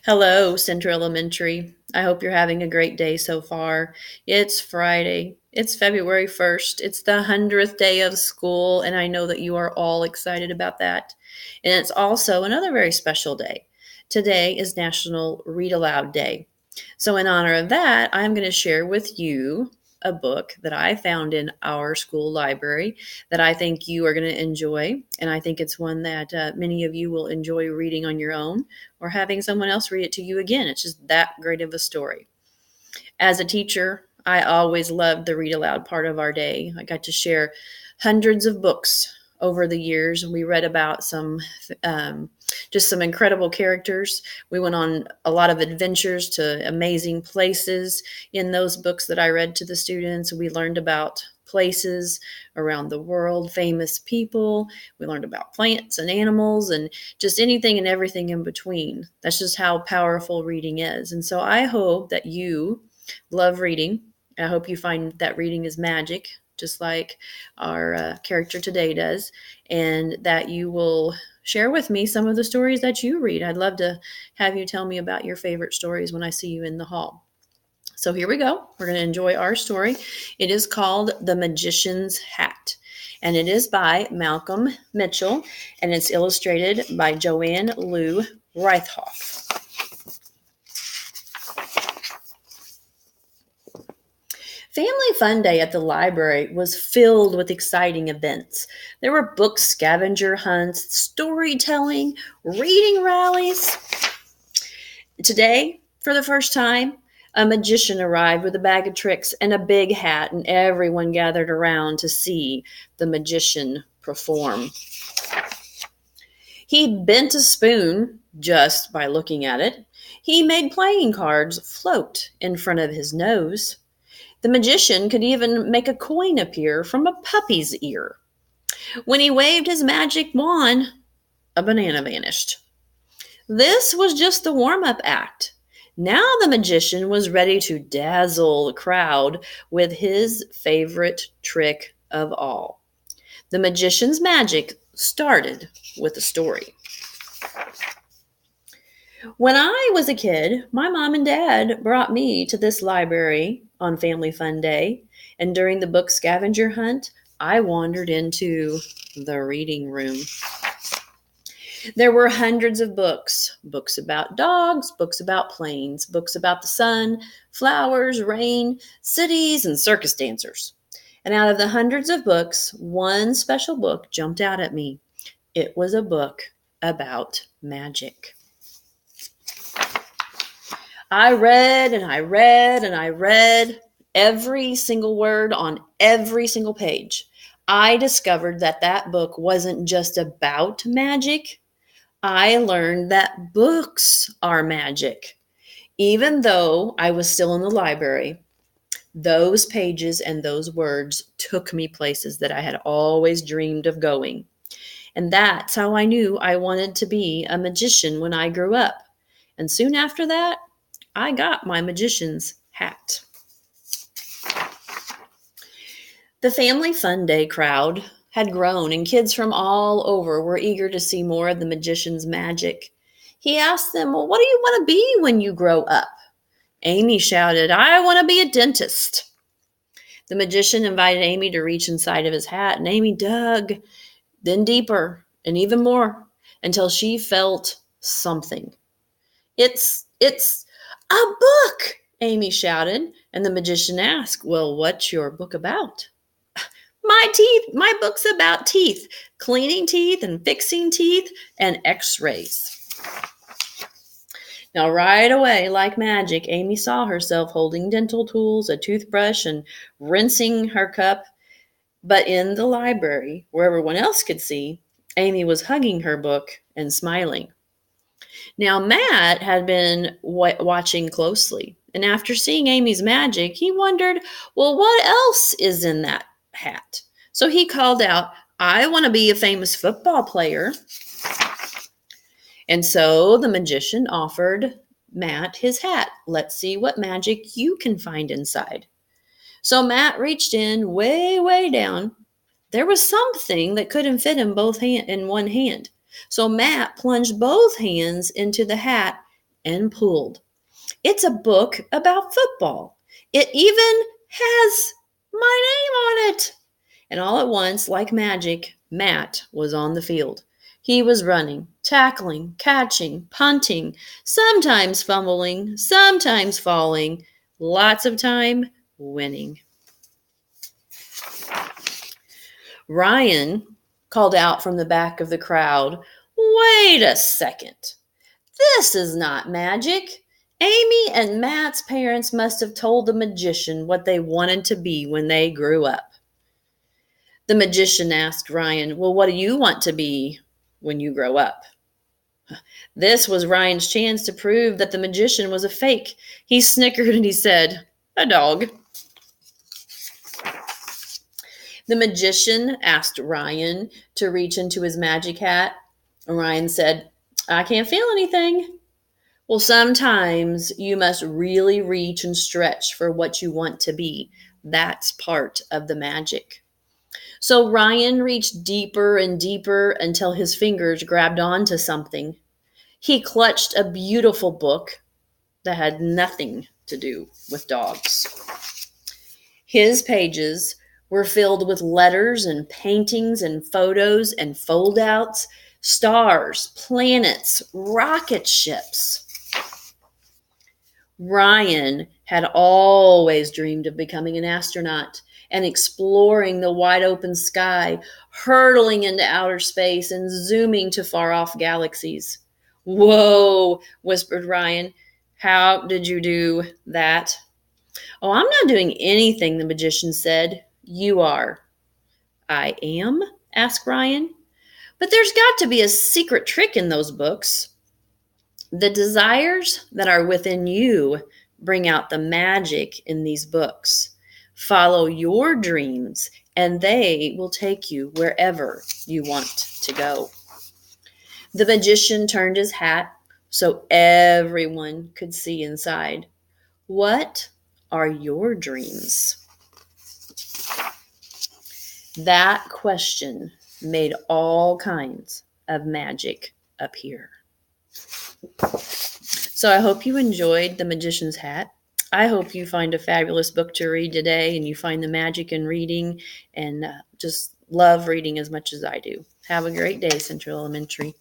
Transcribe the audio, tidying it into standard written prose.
Hello, Center Elementary. I hope you're having a great day so far. It's Friday. It's February 1st. It's the 100th day of school, and I know that you are all excited about that. And it's also another very special day. Today is National Read Aloud Day. So, in honor of that, I'm going to share with you a book that I found in our school library that I think you are going to enjoy. And I think it's one that many of you will enjoy reading on your own or having someone else read it to you again. It's just that great of a story. As a teacher, I always loved the read aloud part of our day. I got to share hundreds of books over the years. We read about just some incredible characters. We went on a lot of adventures to amazing places in those books that I read to the students. We learned about places around the world, famous people. We learned about plants and animals and just anything and everything in between. That's just how powerful reading is. And so I hope that you love reading. I hope you find that reading is magic, just like our character today does, and that you will share with me some of the stories that you read. I'd love to have you tell me about your favorite stories when I see you in the hall. So here we go. We're going to enjoy our story. It is called The Magician's Hat, and it is by Malcolm Mitchell, and it's illustrated by Joanne Lou Reithoff. Family Fun Day at the library was filled with exciting events. There were book scavenger hunts, storytelling, reading rallies. Today, for the first time, a magician arrived with a bag of tricks and a big hat, and everyone gathered around to see the magician perform. He bent a spoon just by looking at it. He made playing cards float in front of his nose. The magician could even make a coin appear from a puppy's ear. When he waved his magic wand, a banana vanished. This was just the warm-up act. Now the magician was ready to dazzle the crowd with his favorite trick of all. The magician's magic started with a story. When I was a kid, my mom and dad brought me to this library on Family Fun Day, and during the book scavenger hunt, I wandered into the reading room. There were hundreds of books about dogs, books about planes, books about the sun, flowers, rain, cities, and circus dancers. And out of the hundreds of books, one special book jumped out at me. It was a book about magic. I read and I read and I read every single word on every single page. I discovered that that book wasn't just about magic. I learned that books are magic. Even though I was still in the library, those pages and those words took me places that I had always dreamed of going. And that's how I knew I wanted to be a magician when I grew up. And soon after that, I got my magician's hat. The Family Fun Day crowd had grown, and kids from all over were eager to see more of the magician's magic. He asked them, "Well, what do you want to be when you grow up?" Amy shouted, "I want to be a dentist." The magician invited Amy to reach inside of his hat, and Amy dug, then deeper, and even more, until she felt something. It's a book, Amy shouted, and the magician asked, "Well, what's your book about?" My book's about teeth, cleaning teeth and fixing teeth and x-rays." Now, right away, like magic, Amy saw herself holding dental tools, a toothbrush, and rinsing her cup. But in the library, where everyone else could see, Amy was hugging her book and smiling. Now, Matt had been watching closely, and after seeing Amy's magic, he wondered, well, what else is in that hat? So he called out, "I want to be a famous football player." And so the magician offered Matt his hat. "Let's see what magic you can find inside." So Matt reached in way, way down. There was something that couldn't fit in one hand. So Matt plunged both hands into the hat and pulled. It's a book about football. It even has my name on it. And all at once, like magic, Matt was on the field. He was running, tackling, catching, punting, sometimes fumbling, sometimes falling, lots of time winning. Ryan called out from the back of the crowd, "Wait a second. This is not magic. Amy and Matt's parents must have told the magician what they wanted to be when they grew up." The magician asked Ryan, "Well, what do you want to be when you grow up?" This was Ryan's chance to prove that the magician was a fake. He snickered and he said, "A dog." The magician asked Ryan to reach into his magic hat. Ryan said, "I can't feel anything." Well, sometimes you must really reach and stretch for what you want to be. That's part of the magic. So Ryan reached deeper and deeper until his fingers grabbed onto something. He clutched a beautiful book that had nothing to do with dogs. His pages were filled with letters and paintings and photos and foldouts, stars, planets, rocket ships. Ryan had always dreamed of becoming an astronaut and exploring the wide open sky, hurtling into outer space and zooming to far off galaxies. "Whoa," whispered Ryan. "How did you do that?" "Oh, I'm not doing anything," the magician said. "You are." "I am?" asked Ryan. "But there's got to be a secret trick in those books." "The desires that are within you bring out the magic in these books. Follow your dreams, and they will take you wherever you want to go." The magician turned his hat so everyone could see inside. What are your dreams? That question made all kinds of magic appear. So I hope you enjoyed The Magician's Hat. I hope you find a fabulous book to read today and you find the magic in reading and just love reading as much as I do. Have a great day, Central Elementary.